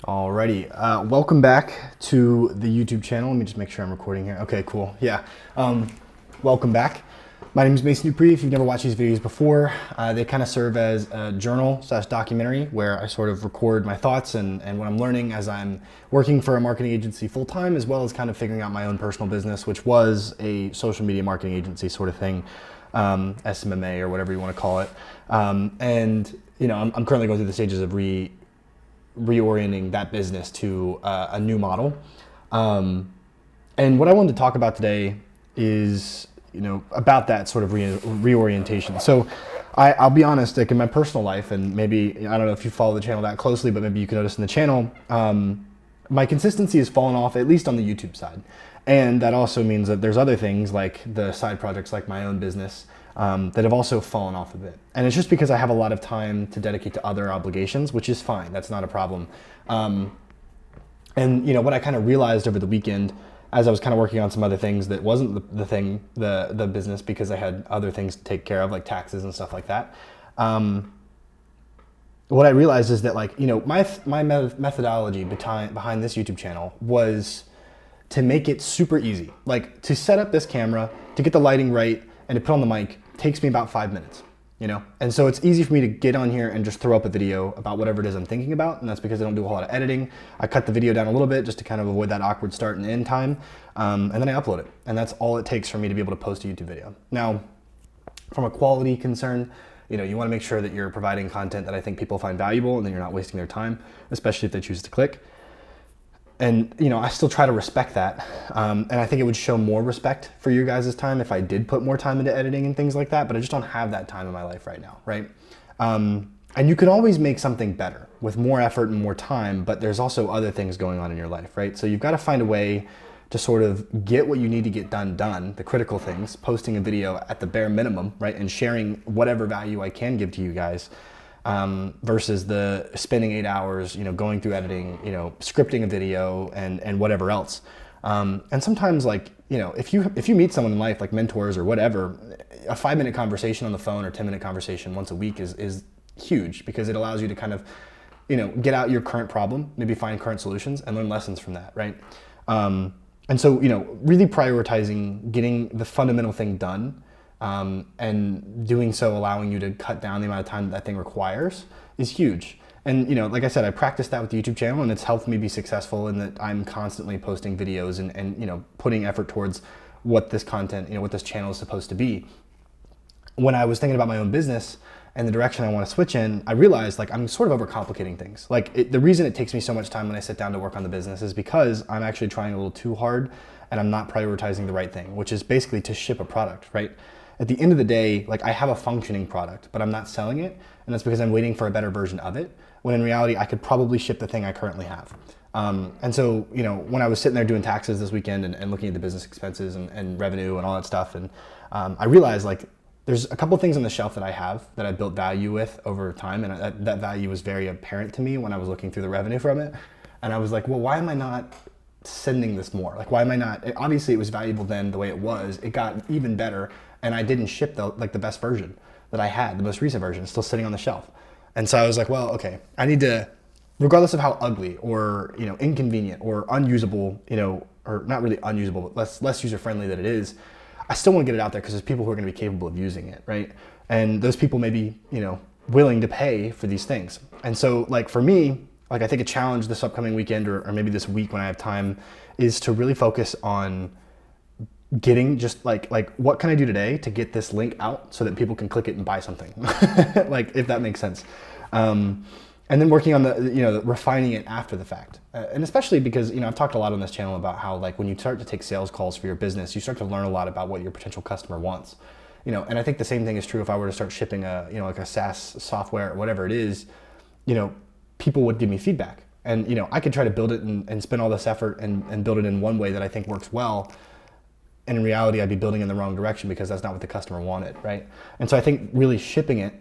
Alrighty, welcome back to the YouTube channel. Let me just make sure I'm recording here. Okay, cool. Yeah, welcome back. My name is Mason Dupree. If you've never watched these videos before, they kind of serve as a journal / documentary where I sort of record my thoughts and what I'm learning as I'm working for a marketing agency full time, as well as kind of figuring out my own personal business, which was a social media marketing agency sort of thing, SMMA or whatever you want to call it. And you know, I'm currently going through the stages of reorienting that business to a new model. And what I wanted to talk about today is, you know, about that sort of reorientation. So I'll be honest, like in my personal life, and maybe, I don't know if you follow the channel that closely, but maybe you can notice in the channel, my consistency has fallen off, at least on the YouTube side. And that also means that there's other things like the side projects, like my own business, that have also fallen off a bit. And it's just because I have a lot of time to dedicate to other obligations, which is fine. That's not a problem. And you know, what I kind of realized over the weekend as I was kind of working on some other things that wasn't the business, because I had other things to take care of, like taxes and stuff like that. What I realized is that, like, you know, my methodology behind this YouTube channel was to make it super easy. Like, to set up this camera, to get the lighting right, and to put on the mic takes me about 5 minutes, you know? And so it's easy for me to get on here and just throw up a video about whatever it is I'm thinking about, and that's because I don't do a whole lot of editing. I cut the video down a little bit just to kind of avoid that awkward start and end time, and then I upload it. And that's all it takes for me to be able to post a YouTube video. Now, from a quality concern, you know, you wanna make sure that you're providing content that I think people find valuable, and then you're not wasting their time, especially if they choose to click. And, you know, I still try to respect that. And I think it would show more respect for your guys' time if I did put more time into editing and things like that, but I just don't have that time in my life right now, right? And you can always make something better with more effort and more time, but there's also other things going on in your life, right? So you've got to find a way to sort of get what you need to get done, the critical things, posting a video at the bare minimum, right? And sharing whatever value I can give to you guys. Versus the spending 8 hours, you know, going through editing, you know, scripting a video and whatever else. And sometimes, like, you know, if you meet someone in life, like mentors or whatever, a 5-minute conversation on the phone or 10-minute conversation once a week is huge, because it allows you to kind of, you know, get out your current problem, maybe find current solutions and learn lessons from that, right? And so, you know, really prioritizing getting the fundamental thing done, and doing so allowing you to cut down the amount of time that thing requires is huge. And, you know, like I said, I practiced that with the YouTube channel, and it's helped me be successful in that I'm constantly posting videos and you know, putting effort towards what this content, you know, what this channel is supposed to be. When I was thinking about my own business and the direction I want to switch in, I realized, like, I'm sort of overcomplicating things. Like, the reason it takes me so much time when I sit down to work on the business is because I'm actually trying a little too hard, and I'm not prioritizing the right thing, which is basically to ship a product, right? At the end of the day, like, I have a functioning product, but I'm not selling it, and that's because I'm waiting for a better version of it, when in reality, I could probably ship the thing I currently have. And so, you know, when I was sitting there doing taxes this weekend and looking at the business expenses and revenue and all that stuff, and I realized, like, there's a couple things on the shelf that I have that I built value with over time, and that value was very apparent to me when I was looking through the revenue from it. And I was like, well, why am I not sending this more? Like, why am I not? Obviously, it was valuable then the way it was. It got even better, and I didn't ship the best version that I had. The most recent version is still sitting on the shelf. And so I was like, well, okay, I need to, regardless of how ugly or, you know, inconvenient or unusable, you know, or not really unusable, but less user friendly that it is, I still want to get it out there because there's people who are going to be capable of using it, right? And those people may be, you know, willing to pay for these things. And so, like, for me, like, I think a challenge this upcoming weekend or maybe this week when I have time is to really focus on getting just like what can I do today to get this link out so that people can click it and buy something, like, if that makes sense. And then working on refining it after the fact. And especially because, you know, I've talked a lot on this channel about how, like, when you start to take sales calls for your business, you start to learn a lot about what your potential customer wants. You know, and I think the same thing is true if I were to start shipping a, you know, like a SaaS software or whatever it is, you know, people would give me feedback. And, you know, I could try to build it and spend all this effort and build it in one way that I think works well. And in reality, I'd be building in the wrong direction because that's not what the customer wanted, right? And so I think really shipping it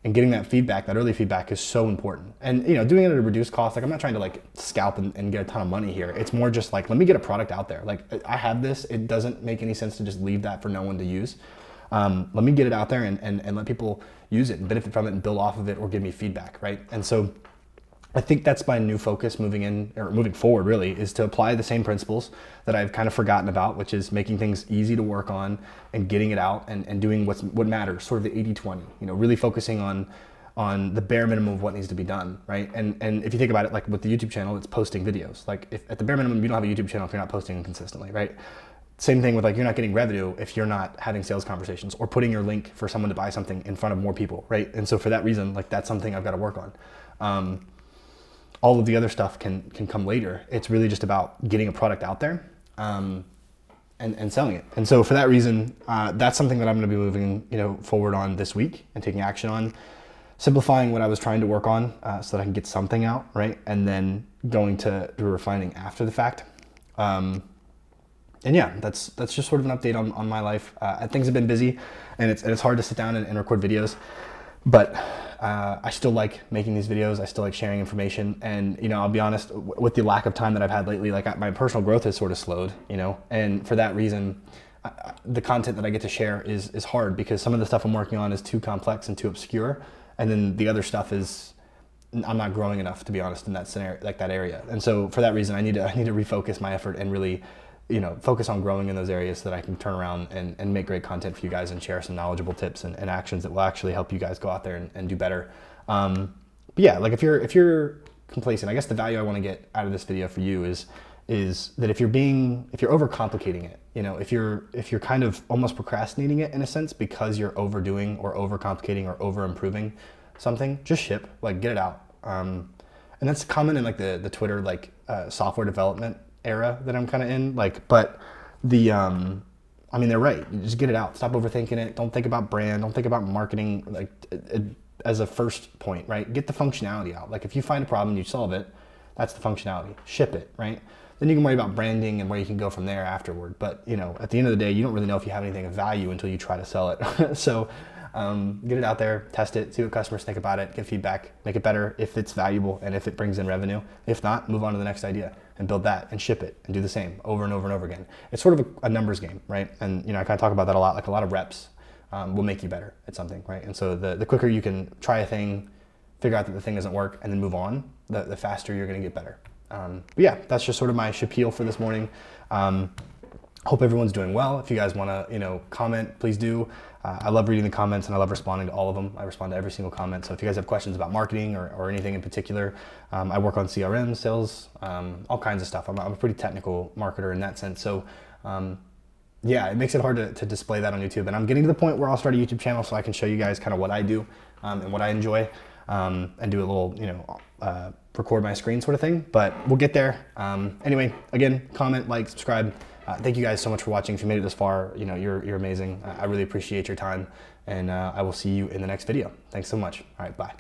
and getting that feedback, that early feedback, is so important. And, you know, doing it at a reduced cost, like, I'm not trying to, like, scalp and get a ton of money here. It's more just like, let me get a product out there. Like, I have this, it doesn't make any sense to just leave that for no one to use. Let me get it out there and let people use it and benefit from it and build off of it or give me feedback, right? And so I think that's my new focus moving forward really, is to apply the same principles that I've kind of forgotten about, which is making things easy to work on and getting it out and doing what matters, sort of the 80-20, really focusing on the bare minimum of what needs to be done, right? And if you think about it, like with the YouTube channel, it's posting videos. Like if at the bare minimum, you don't have a YouTube channel if you're not posting consistently, right? Same thing with like, you're not getting revenue if you're not having sales conversations or putting your link for someone to buy something in front of more people, right? And so for that reason, like that's something I've got to work on. All of the other stuff can come later. It's really just about getting a product out there and selling it. And so for that reason, that's something that I'm going to be moving forward on this week and taking action on, simplifying what I was trying to work on so that I can get something out, right? And then going to do refining after the fact. And yeah, that's just sort of an update on my life. Things have been busy, and it's hard to sit down and record videos, but I still like making these videos. I still like sharing information, and I'll be honest, with the lack of time that I've had lately, like my personal growth has sort of slowed, and for that reason, the content that I get to share is hard, because some of the stuff I'm working on is too complex and too obscure, and then the other stuff is I'm not growing enough, to be honest, in that scenario, like that area. And so for that reason, I need to refocus my effort and really focus on growing in those areas so that I can turn around and make great content for you guys and share some knowledgeable tips and actions that will actually help you guys go out there and do better. But yeah, like if you're complacent, I guess the value I want to get out of this video for you is that if you're overcomplicating it, if you're kind of almost procrastinating it in a sense because you're overdoing or overcomplicating or over improving something, just ship, like get it out. And that's common in like the Twitter, like software development era that I'm kind of in, but they're right. You just get it out. Stop overthinking it. Don't think about brand. Don't think about marketing as a first point, right? Get the functionality out. Like if you find a problem, you solve it. That's the functionality. Ship it, right? Then you can worry about branding and where you can go from there afterward. But at the end of the day, you don't really know if you have anything of value until you try to sell it. So get it out there, test it, see what customers think about it, get feedback, make it better if it's valuable and if it brings in revenue. If not, move on to the next idea and build that and ship it and do the same over and over and over again. It's sort of a numbers game, right? And I kind of talk about that a lot, like a lot of reps will make you better at something, right? And so the quicker you can try a thing, figure out that the thing doesn't work, and then move on, the faster you're gonna get better. But yeah, that's just sort of my spiel for this morning. Hope everyone's doing well. If you guys wanna, comment, please do. I love reading the comments and I love responding to all of them. I respond to every single comment. So if you guys have questions about marketing or anything in particular, I work on CRM, sales, all kinds of stuff. I'm a pretty technical marketer in that sense. So yeah, it makes it hard to display that on YouTube. And I'm getting to the point where I'll start a YouTube channel so I can show you guys kind of what I do and what I enjoy and do a little, record my screen sort of thing. But we'll get there. Anyway, again, comment, like, subscribe. Thank you guys so much for watching. If you made it this far, you're amazing. I really appreciate your time, and I will see you in the next video. Thanks so much. All right, bye.